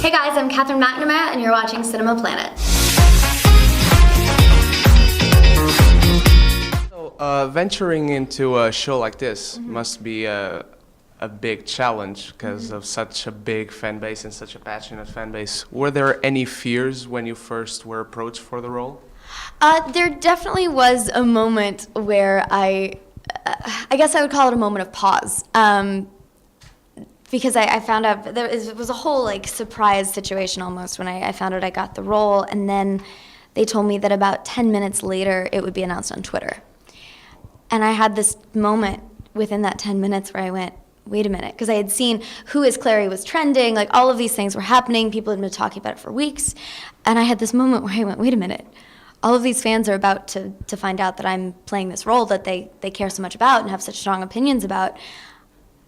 Hey guys, I'm Katherine McNamara and you're watching Cinema Pla'net. So, venturing into a show like this must be a big challenge because of such a big fan base and such a passionate fan base. Were there any fears when you first were approached for the role? There definitely was a moment where I guess I would call it a moment of pause. Because I found out, it was a whole surprise situation almost when I found out I got the role, and then they told me that about 10 minutes later it would be announced on Twitter. And I had this moment within that 10 minutes where I went, wait a minute, because I had seen Who is Clary was trending, all of these things were happening, people had been talking about it for weeks, and I had this moment where I went, wait a minute, all of these fans are about to find out that I'm playing this role that they care so much about and have such strong opinions about.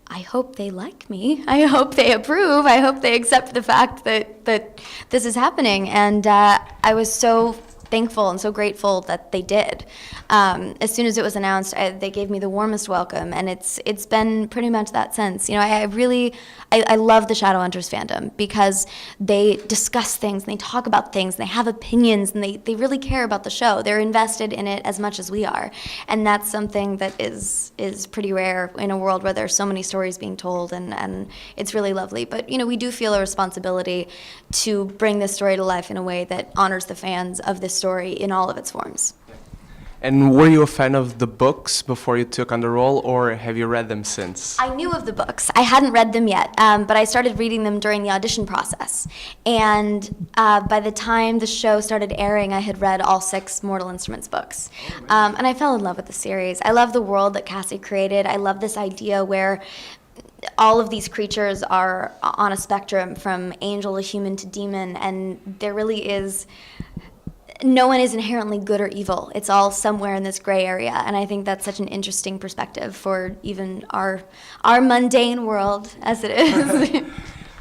I hope they like me. I hope they approve. I hope they accept the fact that this is happening. And I was so thankful and so grateful that they did. As soon as it was announced, they gave me the warmest welcome, and it's been pretty much that since. I love the Shadowhunters fandom because they discuss things and they talk about things and they have opinions and they really care about the show. They're invested in it as much as we are, and that's something that is pretty rare in a world where there's so many stories being told, and it's really lovely. But we do feel a responsibility to bring this story to life in a way that honors the fans of this story in all of its forms. And were you a fan of the books before you took on the role, or have you read them since? I knew of the books. I hadn't read them yet, but I started reading them during the audition process. And by the time the show started airing, I had read all 6 Mortal Instruments books. And I fell in love with the series. I love the world that Cassie created. I love this idea where all of these creatures are on a spectrum from angel to human to demon, and there really is... no one is inherently good or evil. It's all somewhere in this gray area, and I think that's such an interesting perspective for even our mundane world as it is.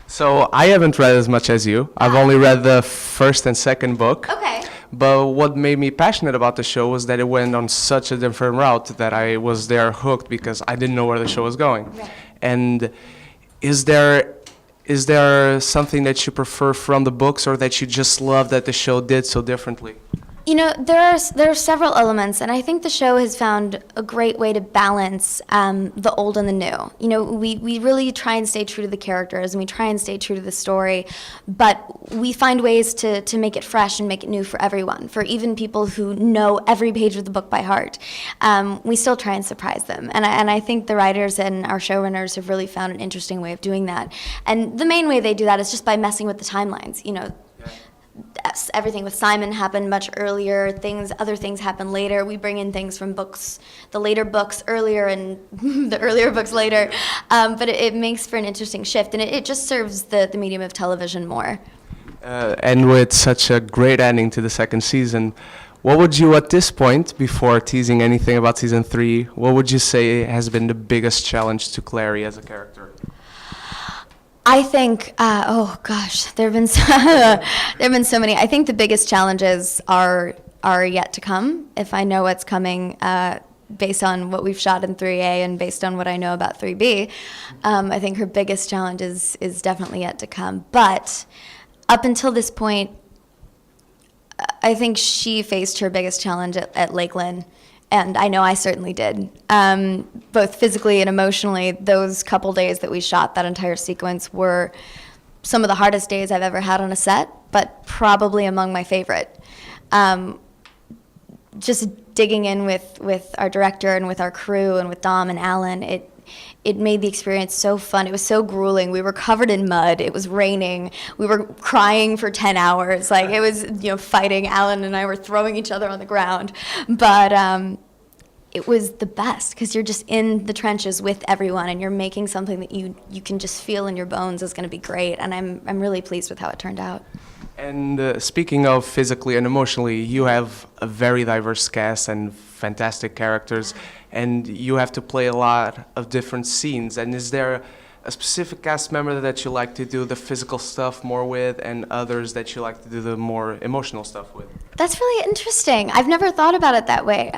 So I haven't read as much as you. I've only read the first and second book. Okay. But what made me passionate about the show was that it went on such a different route that I was there hooked because I didn't know where the show was going. Right. And is there something that you prefer from the books, or that you just love that the show did so differently? There are several elements, and I think the show has found a great way to balance the old and the new. We really try and stay true to the characters, and we try and stay true to the story, but we find ways to make it fresh and make it new for everyone, for even people who know every page of the book by heart. We still try and surprise them, and I think the writers and our showrunners have really found an interesting way of doing that. And the main way they do that is just by messing with the timelines. Everything with Simon happened much earlier. Other things happen later. We bring in things from books, the later books earlier and the earlier books later. But it makes for an interesting shift, and it just serves the medium of television more. And with such a great ending to the second season, what would you, at this point, before teasing anything about season 3, what would you say has been the biggest challenge to Clary as a character? I think, oh gosh, there have been so many. I think the biggest challenges are yet to come. If I know what's coming, based on what we've shot in 3A and based on what I know about 3B, I think her biggest challenge is definitely yet to come. But up until this point, I think she faced her biggest challenge at Lakeland. And I know I certainly did, both physically and emotionally. Those couple days that we shot that entire sequence were some of the hardest days I've ever had on a set, but probably among my favorite. Just digging in with our director and with our crew and with Dom and Alan, it made the experience so fun. It was so grueling. We were covered in mud. It was raining. We were crying for 10 hours. It was, fighting. Alan and I were throwing each other on the ground. But it was the best because you're just in the trenches with everyone and you're making something that you can just feel in your bones is going to be great. And I'm really pleased with how it turned out. And speaking of physically and emotionally, you have a very diverse cast and fantastic characters, and you have to play a lot of different scenes. And is there a specific cast member that you like to do the physical stuff more with, and others that you like to do the more emotional stuff with? That's really interesting. I've never thought about it that way.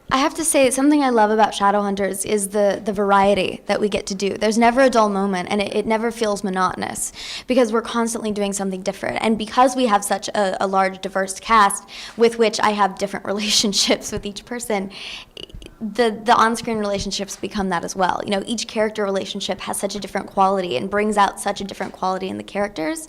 I have to say, something I love about Shadowhunters is the variety that we get to do. There's never a dull moment, and it never feels monotonous because we're constantly doing something different. And because we have such a large, diverse cast with which I have different relationships with each person, the on-screen relationships become that as well. You know, each character relationship has such a different quality and brings out such a different quality in the characters.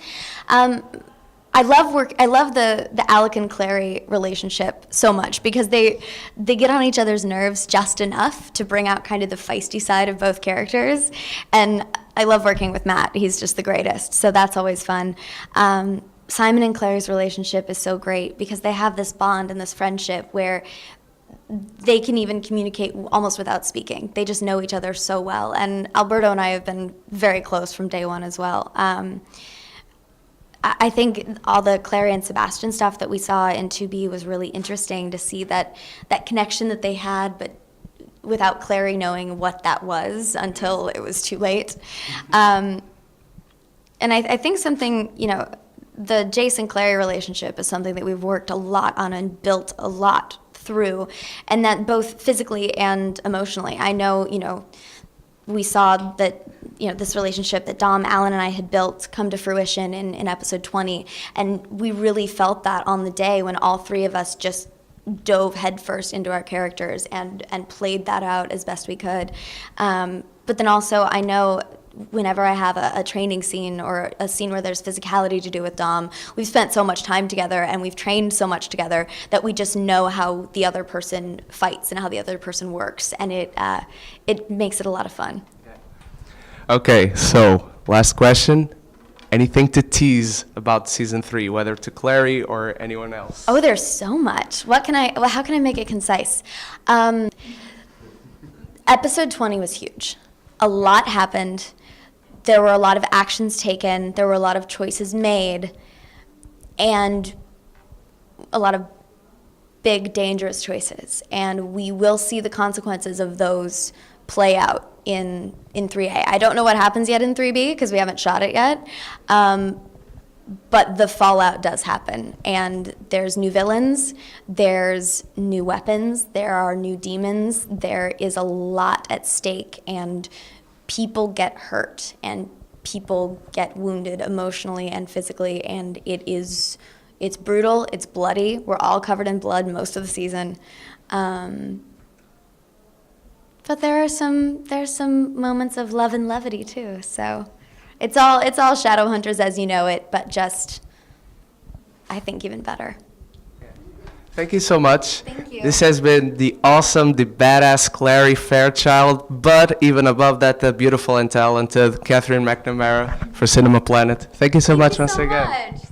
I love the Alec and Clary relationship so much because they get on each other's nerves just enough to bring out kind of the feisty side of both characters. And I love working with Matt. He's just the greatest. So that's always fun. Simon and Clary's relationship is so great because they have this bond and this friendship where they can even communicate almost without speaking. They just know each other so well. And Alberto and I have been very close from day one as well. I think all the Clary and Sebastian stuff that we saw in 2B was really interesting to see that connection that they had, but without Clary knowing what that was until it was too late. And I think something, you know, the Jason-Clary relationship is something that we've worked a lot on and built a lot through, and that both physically and emotionally. I know, you know, we saw that, you know, this relationship that Dom, Alan, and I had built come to fruition in episode 20, and we really felt that on the day when all three of us just dove headfirst into our characters and played that out as best we could. But then also, I know whenever I have a training scene or a scene where there's physicality to do with Dom, we've spent so much time together and we've trained so much together that we just know how the other person fights and how the other person works, and it makes it a lot of fun. Okay, so last question. Anything to tease about season 3, whether to Clary or anyone else? Oh, there's so much. How can I make it concise? Episode 20 was huge. A lot happened. There were a lot of actions taken. There were a lot of choices made. And a lot of big, dangerous choices. And we will see the consequences of those play out in 3A. I don't know what happens yet in 3B because we haven't shot it yet. But the fallout does happen, and there's new villains, there's new weapons, there are new demons, there is a lot at stake, and people get hurt, and people get wounded emotionally and physically, and it's brutal, it's bloody, we're all covered in blood most of the season. But there's some moments of love and levity too, so. It's all Shadowhunters as you know it, but just, I think, even better. Thank you so much. Thank you. This has been the awesome, the badass Clary Fairchild, but even above that, the beautiful and talented Katherine McNamara for Cinema Pla'net. Thank you so much once again. Thank you so much.